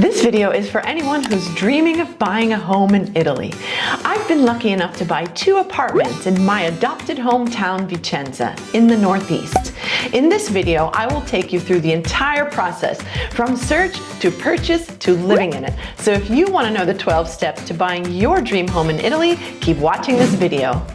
This video is for anyone who's dreaming of buying a home in Italy. I've been lucky enough to buy 2 apartments in my adopted hometown Vicenza in the Northeast. In this video, I will take you through the entire process from search to purchase to living in it. So if you want to know the 12 steps to buying your dream home in Italy, keep watching this video.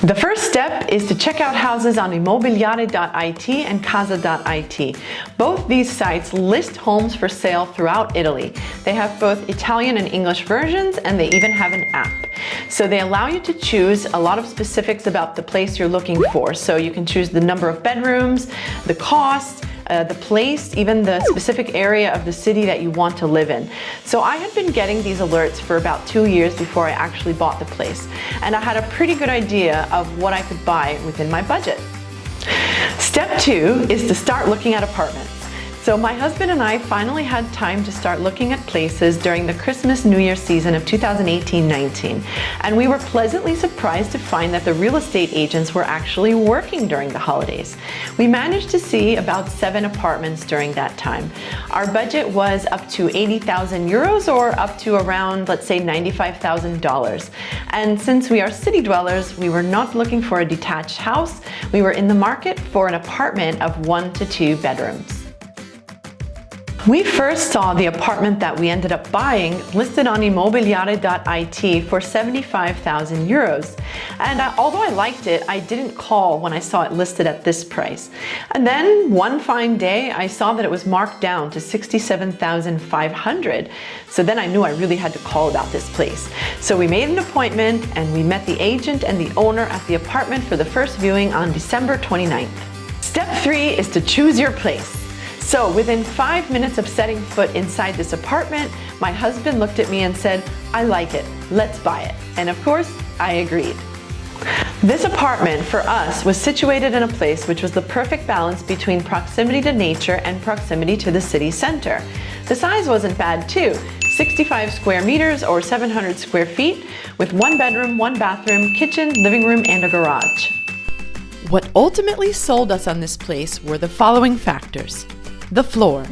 The first step is to check out houses on Immobiliare.it and casa.it. Both these sites list homes for sale throughout Italy. They have both Italian and English versions, and they even have an app. So they allow you to choose a lot of specifics about the place you're looking for. So you can choose the number of bedrooms, the cost, the place, even the specific area of the city that you want to live in. So I had been getting these alerts for about 2 years before I actually bought the place, and I had a pretty good idea of what I could buy within my budget. Step 2 is to start looking at apartments. So my husband and I finally had time to start looking at places during the Christmas-New Year season of 2018-19, and we were pleasantly surprised to find that the real estate agents were actually working during the holidays. We managed to see about 7 apartments during that time. Our budget was up to 80,000 euros or up to around, let's say, $95,000. And since we are city dwellers, we were not looking for a detached house. We were in the market for an apartment of 1 to 2 bedrooms. We first saw the apartment that we ended up buying listed on Immobiliare.it for 75,000 euros. And although I liked it, I didn't call when I saw it listed at this price. And then one fine day, I saw that it was marked down to 67,500. So then I knew I really had to call about this place. So we made an appointment and we met the agent and the owner at the apartment for the first viewing on December 29th. Step 3 is to choose your place. So within 5 minutes of setting foot inside this apartment, my husband looked at me and said, "I like it, let's buy it." And of course, I agreed. This apartment for us was situated in a place which was the perfect balance between proximity to nature and proximity to the city center. The size wasn't bad too, 65 square meters or 700 square feet with 1 bedroom, 1 bathroom, kitchen, living room, and a garage. What ultimately sold us on this place were the following factors. The floor.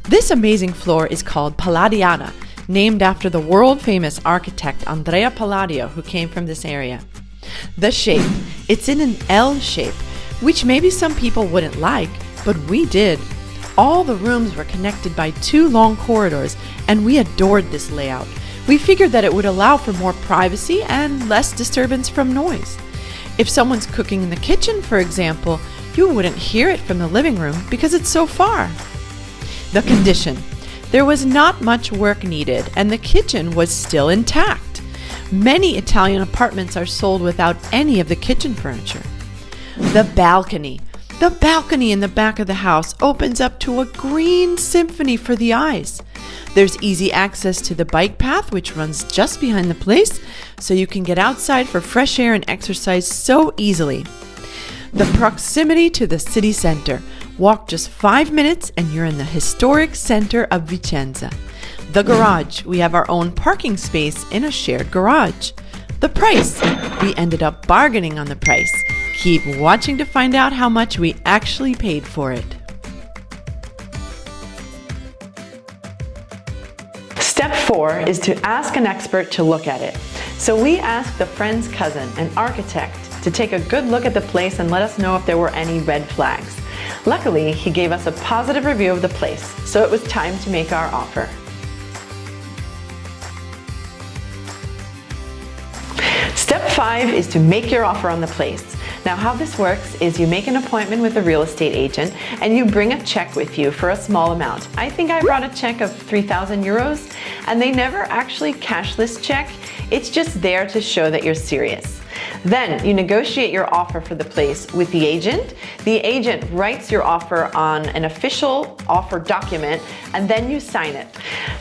This amazing floor is called Palladiana, named after the world-famous architect Andrea Palladio, who came from this area. The shape. It's in an L shape, which maybe some people wouldn't like, but we did. All the rooms were connected by 2 long corridors, and we adored this layout. We figured that it would allow for more privacy and less disturbance from noise. If someone's cooking in the kitchen, for example, you wouldn't hear it from the living room because it's so far. The condition. There was not much work needed and the kitchen was still intact. Many Italian apartments are sold without any of the kitchen furniture. The balcony. The balcony in the back of the house opens up to a green symphony for the eyes. There's easy access to the bike path, which runs just behind the place, so you can get outside for fresh air and exercise so easily. The proximity to the city center. Walk just 5 minutes and you're in the historic center of Vicenza. The garage. We have our own parking space in a shared garage. The price. We ended up bargaining on the price. Keep watching to find out how much we actually paid for it. Step 4 is to ask an expert to look at it. So we asked a friend's cousin, an architect, to take a good look at the place and let us know if there were any red flags. Luckily, he gave us a positive review of the place, so it was time to make our offer. Step 5 is to make your offer on the place. Now how this works is you make an appointment with a real estate agent and you bring a check with you for a small amount. I think I brought a check of 3,000 euros, and they never actually cash this check. It's just there to show that you're serious. Then you negotiate your offer for the place with the agent. The agent writes your offer on an official offer document and then you sign it.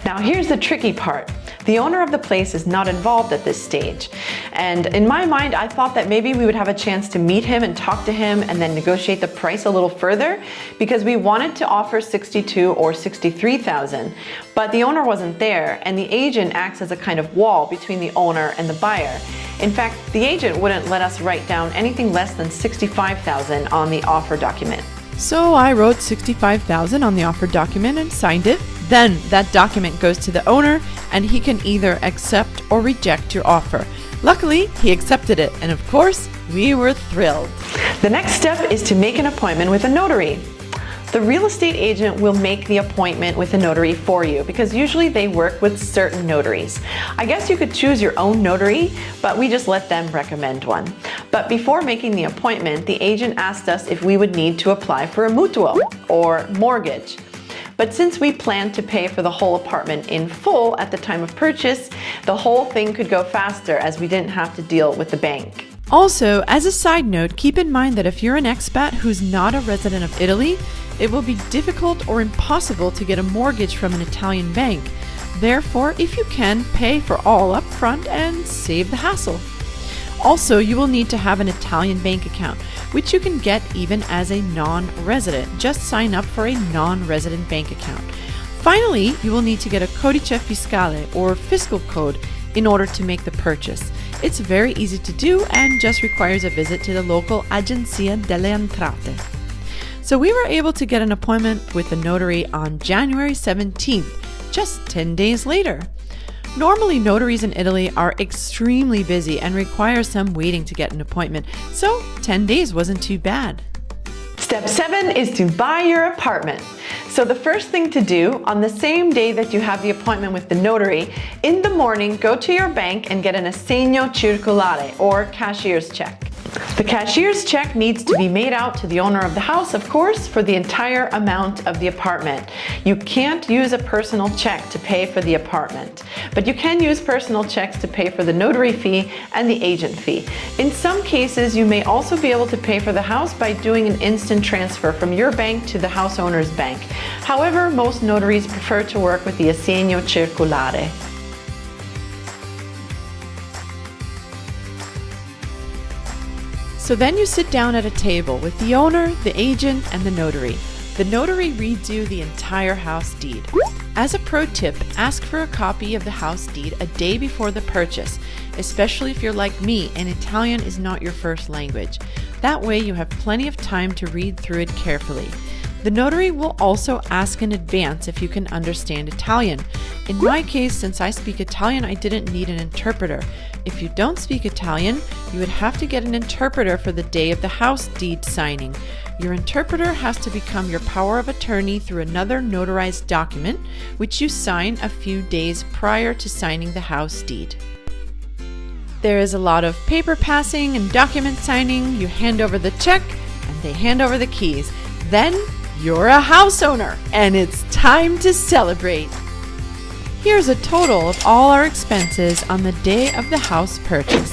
Now here's the tricky part. The owner of the place is not involved at this stage. And in my mind, I thought that maybe we would have a chance to meet him and talk to him and then negotiate the price a little further, because we wanted to offer $62,000 or $63,000, but the owner wasn't there, and the agent acts as a kind of wall between the owner and the buyer. In fact, the agent wouldn't let us write down anything less than $65,000 on the offer document. So I wrote $65,000 on the offer document and signed it. Then that document goes to the owner and he can either accept or reject your offer. Luckily, he accepted it, and of course, we were thrilled. The next step is to make an appointment with a notary. The real estate agent will make the appointment with a notary for you, because usually they work with certain notaries. I guess you could choose your own notary, but we just let them recommend one. But before making the appointment, the agent asked us if we would need to apply for a mutuo or mortgage. But since we planned to pay for the whole apartment in full at the time of purchase, the whole thing could go faster as we didn't have to deal with the bank. Also, as a side note, keep in mind that if you're an expat who's not a resident of Italy, it will be difficult or impossible to get a mortgage from an Italian bank. Therefore, if you can, pay for all up front and save the hassle. Also, you will need to have an Italian bank account, which you can get even as a non-resident. Just sign up for a non-resident bank account. Finally, you will need to get a codice fiscale or fiscal code in order to make the purchase. It's very easy to do and just requires a visit to the local Agenzia delle Entrate. So we were able to get an appointment with the notary on January 17th, just 10 days later. Normally, notaries in Italy are extremely busy and require some waiting to get an appointment, so 10 days wasn't too bad. Step 7 is to buy your apartment. So the first thing to do, on the same day that you have the appointment with the notary, in the morning, go to your bank and get an assegno circolare, or cashier's check. The cashier's check needs to be made out to the owner of the house, of course, for the entire amount of the apartment. You can't use a personal check to pay for the apartment, but you can use personal checks to pay for the notary fee and the agent fee. In some cases, you may also be able to pay for the house by doing an instant transfer from your bank to the house owner's bank. However, most notaries prefer to work with the assegno circolare. So then you sit down at a table with the owner, the agent, and the notary. The notary reads you the entire house deed. As a pro tip, ask for a copy of the house deed a day before the purchase, especially if you're like me and Italian is not your first language. That way you have plenty of time to read through it carefully. The notary will also ask in advance if you can understand Italian. In my case, since I speak Italian, I didn't need an interpreter. If you don't speak Italian, you would have to get an interpreter for the day of the house deed signing. Your interpreter has to become your power of attorney through another notarized document, which you sign a few days prior to signing the house deed. There is a lot of paper passing and document signing. You hand over the check and they hand over the keys. Then you're a house owner and it's time to celebrate. Here's a total of all our expenses on the day of the house purchase.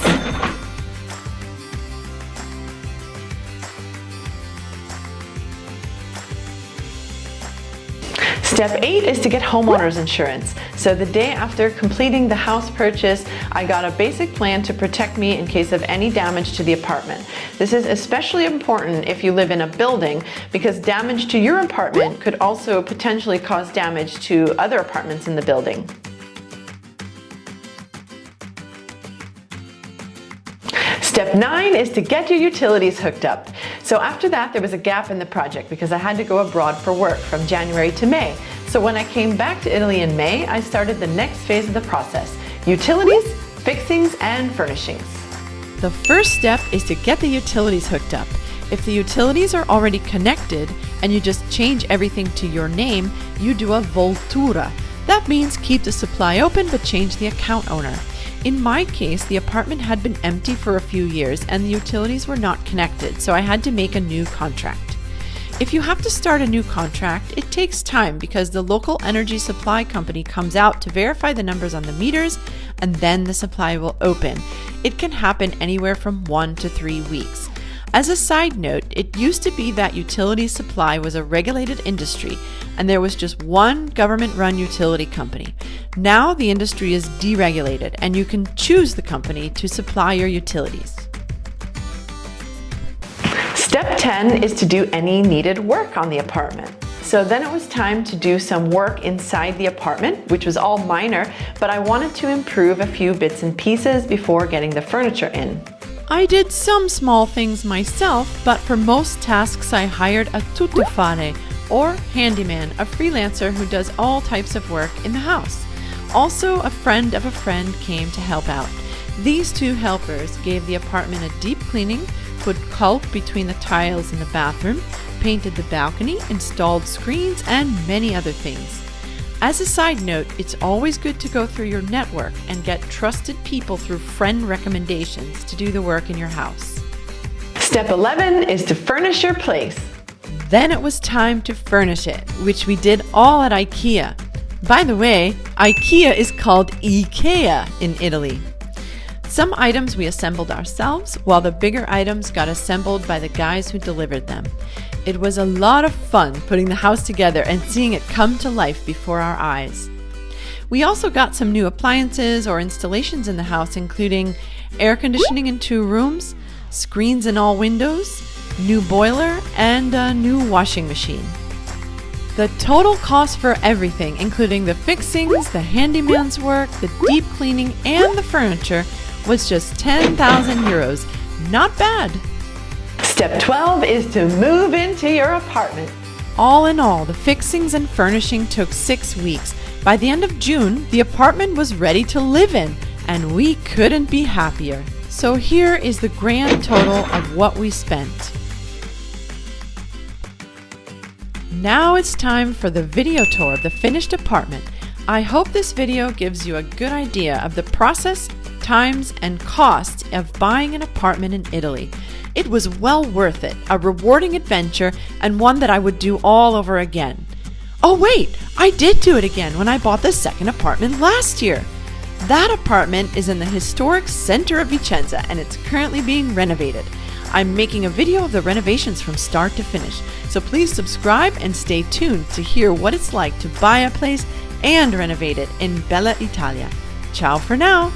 Step 8 is to get homeowner's insurance. So the day after completing the house purchase, I got a basic plan to protect me in case of any damage to the apartment. This is especially important if you live in a building, because damage to your apartment could also potentially cause damage to other apartments in the building. Step 9 is to get your utilities hooked up. So after that, there was a gap in the project because I had to go abroad for work from January to May. So when I came back to Italy in May, I started the next phase of the process: utilities, fixings, and furnishings. The first step is to get the utilities hooked up. If the utilities are already connected and you just change everything to your name, you do a voltura. That means keep the supply open but change the account owner. In my case, the apartment had been empty for a few years and the utilities were not connected, so I had to make a new contract. If you have to start a new contract, it takes time because the local energy supply company comes out to verify the numbers on the meters and then the supply will open. It can happen anywhere from 1 to 3 weeks. As a side note, it used to be that utility supply was a regulated industry and there was just one government-run utility company. Now the industry is deregulated and you can choose the company to supply your utilities. Step 10 is to do any needed work on the apartment. So then it was time to do some work inside the apartment, which was all minor, but I wanted to improve a few bits and pieces before getting the furniture in. I did some small things myself, but for most tasks I hired a tuttofare, or handyman, a freelancer who does all types of work in the house. Also, a friend of a friend came to help out. These two helpers gave the apartment a deep cleaning, put caulk between the tiles in the bathroom, painted the balcony, installed screens, and many other things. As a side note, it's always good to go through your network and get trusted people through friend recommendations to do the work in your house. Step 11 is to furnish your place. Then it was time to furnish it, which we did all at IKEA. By the way, IKEA is called IKEA in Italy. Some items we assembled ourselves, while the bigger items got assembled by the guys who delivered them. It was a lot of fun putting the house together and seeing it come to life before our eyes. We also got some new appliances or installations in the house, including air conditioning in 2 rooms, screens in all windows, new boiler, and a new washing machine. The total cost for everything, including the fixings, the handyman's work, the deep cleaning, and the furniture, was just 10,000 euros. Not bad! Step 12 is to move into your apartment. All in all, the fixings and furnishing took 6 weeks. By the end of June, the apartment was ready to live in, and we couldn't be happier. So here is the grand total of what we spent. Now it's time for the video tour of the finished apartment. I hope this video gives you a good idea of the process, times, and costs of buying an apartment in Italy. It was well worth it, a rewarding adventure, and one that I would do all over again. Oh wait, I did do it again when I bought the second apartment last year. That apartment is in the historic center of Vicenza and it's currently being renovated. I'm making a video of the renovations from start to finish, so please subscribe and stay tuned to hear what it's like to buy a place and renovate it in Bella Italia. Ciao for now!